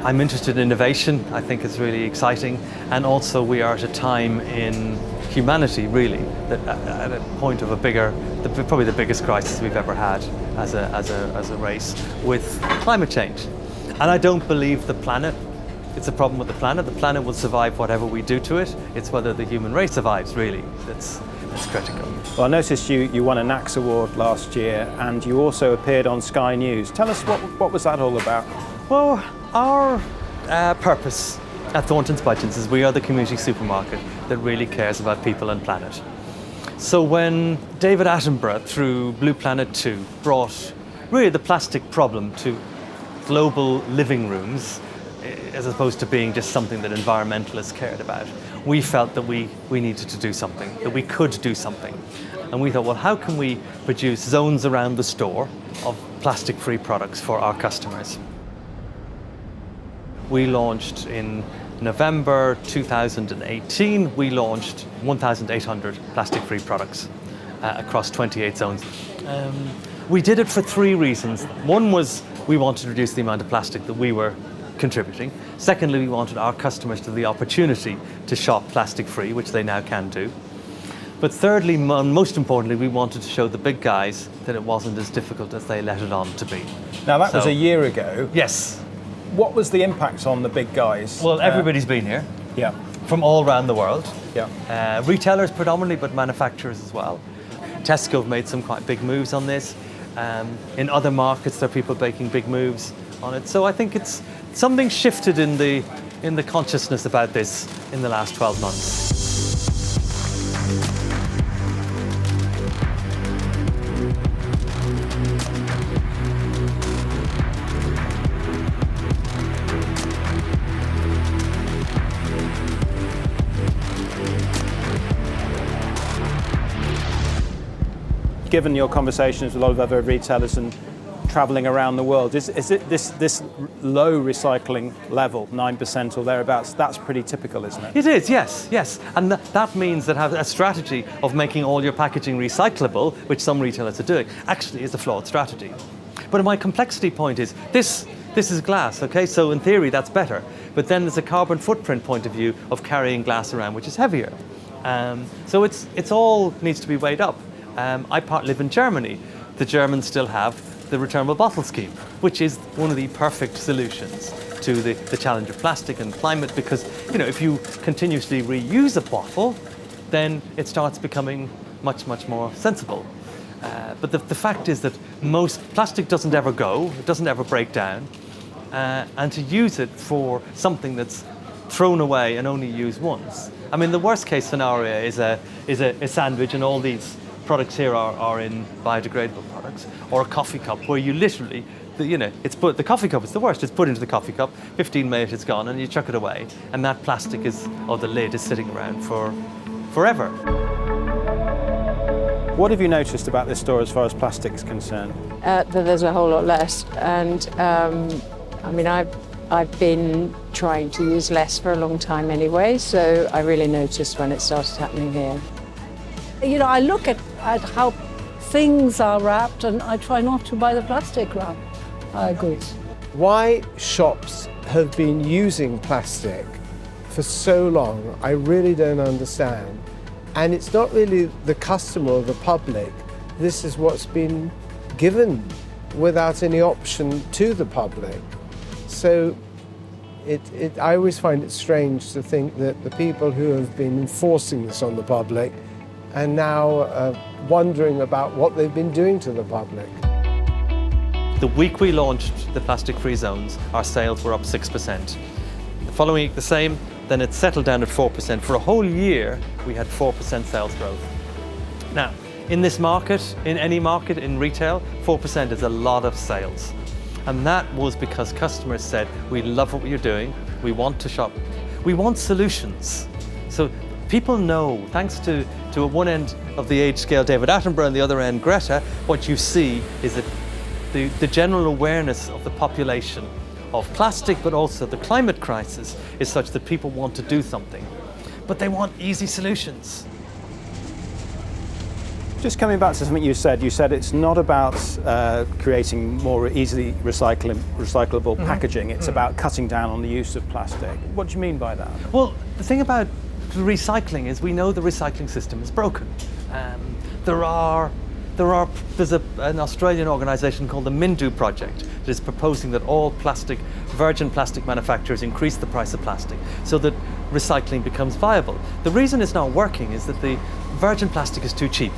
I'm interested in innovation. I think it's really exciting. And also we are at a time in humanity, really, that at a point of probably the biggest crisis we've ever had as a race with climate change. And I don't believe it's a problem with the planet. The planet will survive whatever we do to it. It's whether the human race survives, really, that's critical. Well, I noticed you won a NACS Award last year, and you also appeared on Sky News. Tell us, what was that all about? Well, our purpose at Thornton's Budgens is we are the community supermarket that really cares about people and planet. So when David Attenborough, through Blue Planet 2, brought really the plastic problem to global living rooms, as opposed to being just something that environmentalists cared about, we felt that we needed to do something, that we could do something. And we thought, well, how can we produce zones around the store of plastic-free products for our customers? We launched in November 2018, we launched 1,800 plastic-free products across 28 zones. We did it for 3 reasons. One was we wanted to reduce the amount of plastic that we were contributing. Secondly, we wanted our customers to have the opportunity to shop plastic-free, which they now can do. But thirdly, most importantly, we wanted to show the big guys that it wasn't as difficult as they let it on to be. Now that was a year ago. Yes. What was the impact on the big guys? Well, everybody's been here. Yeah. From all around the world. Yeah. Retailers predominantly, but manufacturers as well. Tesco have made some quite big moves on this. In other markets, there are people making big moves on it. So I think it's something shifted in the consciousness about this in the last 12 months. Given your conversations with a lot of other retailers and travelling around the world, is it this low recycling level, 9% or thereabouts, that's pretty typical, isn't it? It is, yes. And that means that a strategy of making all your packaging recyclable, which some retailers are doing, actually is a flawed strategy. But my complexity point is, this is glass, okay? So in theory, that's better. But then there's a carbon footprint point of view of carrying glass around, which is heavier. So it's all needs to be weighed up. I live in Germany. The Germans still have the returnable bottle scheme, which is one of the perfect solutions to the challenge of plastic and climate, because if you continuously reuse a bottle, then it starts becoming much more sensible. But the fact is that most plastic doesn't ever go, it doesn't ever break down, and to use it for something that's thrown away and only used once. I mean, the worst case scenario is a sandwich, and all these products here are in biodegradable products, or a coffee cup where you literally, the coffee cup is the worst. It's put into the coffee cup, 15 minutes it's gone, and you chuck it away, and that plastic the lid is sitting around for forever. What have you noticed about this store as far as plastic is concerned? That there's a whole lot less, and I've been trying to use less for a long time anyway, so I really noticed when it started happening here. I look at how things are wrapped, and I try not to buy the plastic wrap goods. Why shops have been using plastic for so long, I really don't understand. And it's not really the customer or the public. This is what's been given without any option to the public. So I always find it strange to think that the people who have been enforcing this on the public and now wondering about what they've been doing to the public. The week we launched the plastic-free zones, our sales were up 6%. The following week the same, then it settled down at 4%. For a whole year, we had 4% sales growth. Now, in this market, in any market, in retail, 4% is a lot of sales. And that was because customers said, we love what you're doing, we want to shop, we want solutions. So people know, thanks to at one end of the age scale David Attenborough and the other end Greta, what you see is that the general awareness of the population of plastic, but also the climate crisis, is such that people want to do something. But they want easy solutions. Just coming back to something you said it's not about creating more easily recyclable packaging, it's about cutting down on the use of plastic. What do you mean by that? Well, the thing about recycling is we know the recycling system is broken. There's an Australian organisation called the Mindu Project that is proposing that all virgin plastic manufacturers increase the price of plastic so that recycling becomes viable. The reason it's not working is that the virgin plastic is too cheap.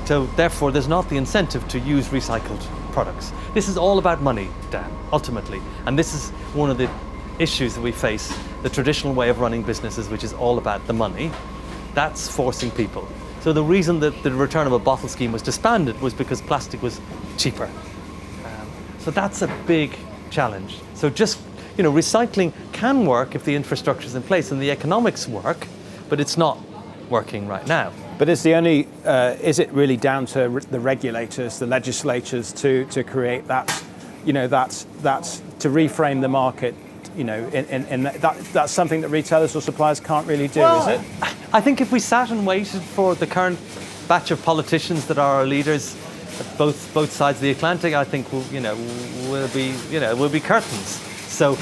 So therefore there's not the incentive to use recycled products. This is all about money, Dan, ultimately. And this is one of the issues that we face, the traditional way of running businesses, which is all about the money. That's forcing people. So the reason that the returnable bottle scheme was disbanded was because plastic was cheaper. So that's a big challenge. So just, recycling can work if the infrastructure is in place and the economics work, but it's not working right now. But is it really down to the regulators, the legislators to create that, to reframe the market? That's something that retailers or suppliers can't really do, is it? I think if we sat and waited for the current batch of politicians that are our leaders, at both sides of the Atlantic, I think will be curtains. So,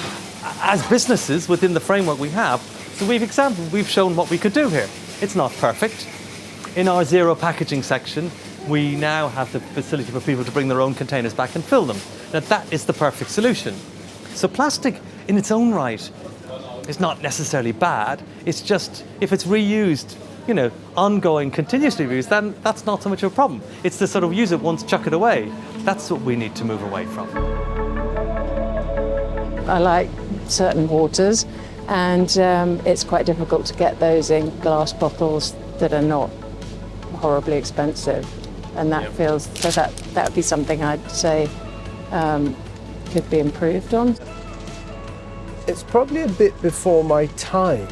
as businesses within the framework we have, so we've shown what we could do here. It's not perfect. In our zero packaging section, we now have the facility for people to bring their own containers back and fill them. Now that is the perfect solution. So plastic in its own right is not necessarily bad. It's just, if it's reused, ongoing, continuously reused, then that's not so much of a problem. It's to sort of use it once, chuck it away. That's what we need to move away from. I like certain waters, and it's quite difficult to get those in glass bottles that are not horribly expensive. And that that would be something I'd say could be improved on. It's probably a bit before my time,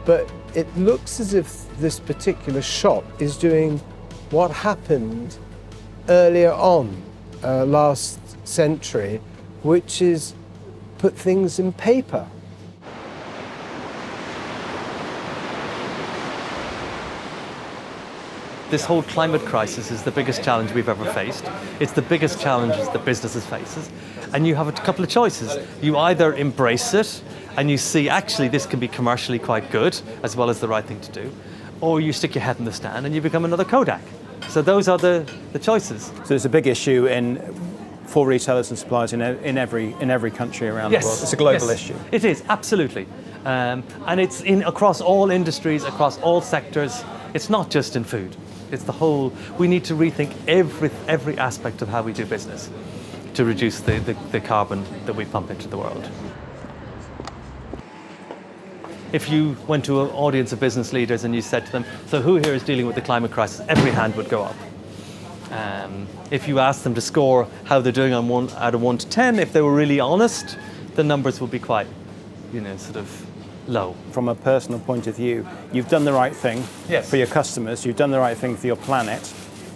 but it looks as if this particular shop is doing what happened earlier on last century, which is put things in paper. This whole climate crisis is the biggest challenge we've ever faced. It's the biggest challenge that businesses faces. And you have a couple of choices. You either embrace it and you see actually this can be commercially quite good as well as the right thing to do, or you stick your head in the sand and you become another Kodak. So those are the choices. So it's a big issue for retailers and suppliers in every country around the world. It's a global issue. It is, absolutely. And it's across all industries, across all sectors. It's not just in food. It's the whole, we need to rethink every aspect of how we do business to reduce the carbon that we pump into the world. If you went to an audience of business leaders and you said to them, so who here is dealing with the climate crisis? Every hand would go up. If you asked them to score how they're doing on 1 out of 1 to 10, if they were really honest, the numbers would be quite, sort of low. From a personal point of view, you've done the right thing for your customers, you've done the right thing for your planet,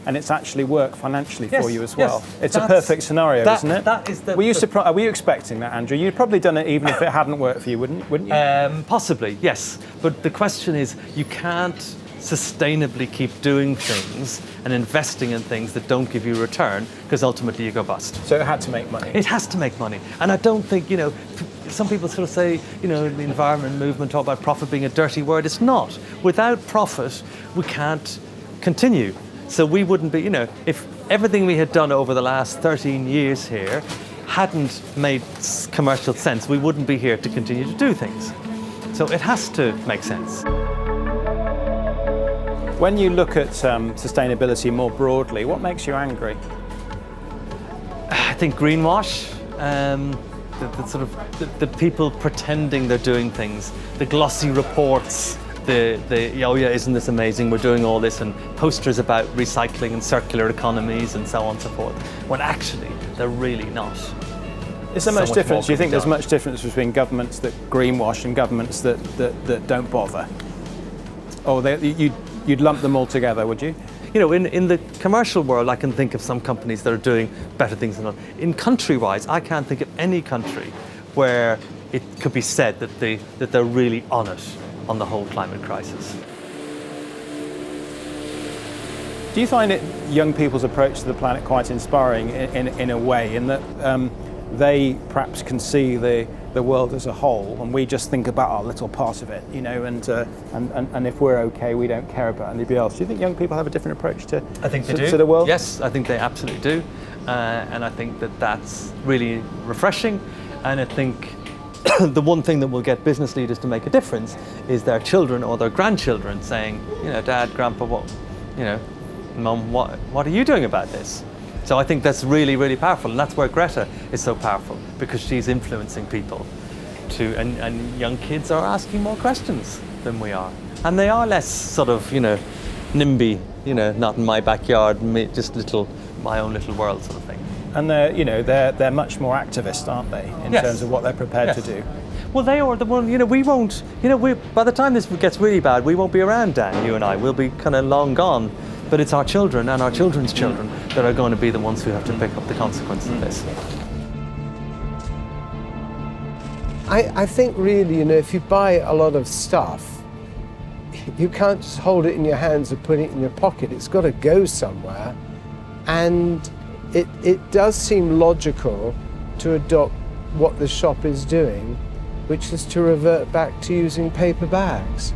and it's actually worked financially for you as well. It's a perfect scenario, isn't it? That is the. Were you expecting that, Andrew? You'd probably done it even if it hadn't worked for you, wouldn't you? Possibly, yes. But the question is, you can't sustainably keep doing things and investing in things that don't give you a return, because ultimately you go bust. So it had to make money. It has to make money. And I don't think, some people sort of say, the environment movement talk about profit being a dirty word. It's not. Without profit, we can't continue. So we wouldn't be, if everything we had done over the last 13 years here hadn't made commercial sense, we wouldn't be here to continue to do things. So it has to make sense. When you look at sustainability more broadly, what makes you angry? I think greenwash, the people pretending they're doing things, the glossy reports, oh yeah, isn't this amazing, we're doing all this, and posters about recycling and circular economies and so on and so forth, when actually they're really not. Is there much difference? Do you think there's much difference between governments that greenwash and governments that don't bother? Or you'd lump them all together, would you? In the commercial world, I can think of some companies that are doing better things than others. In country-wise, I can't think of any country where it could be said that they're really on it on the whole climate crisis. Do you find young people's approach to the planet quite inspiring in a way, in that they perhaps can see the world as a whole, and we just think about our little part of it, you know, and if we're okay, we don't care about anybody else. Do you think young people have a different approach to the world? Yes, I think they absolutely do, and I think that's really refreshing. And I think the one thing that will get business leaders to make a difference is their children or their grandchildren saying, you know, Dad, Grandpa, Mum, what are you doing about this? So I think that's really, really powerful, and that's where Greta is so powerful, because she's influencing people and young kids are asking more questions than we are, and they are less sort of, you know, NIMBY, you know, not in my backyard, just my own little world sort of thing. And they're much more activist, aren't they, in terms of what they're prepared to do? Well, they are the one, you know, we won't, you know, by the time this gets really bad, we won't be around, Dan, you and I, we'll be kind of long gone. But it's our children and our children's children that are going to be the ones who have to pick up the consequences of this. I think really, you know, if you buy a lot of stuff, you can't just hold it in your hands and put it in your pocket. It's got to go somewhere. And it does seem logical to adopt what the shop is doing, which is to revert back to using paper bags.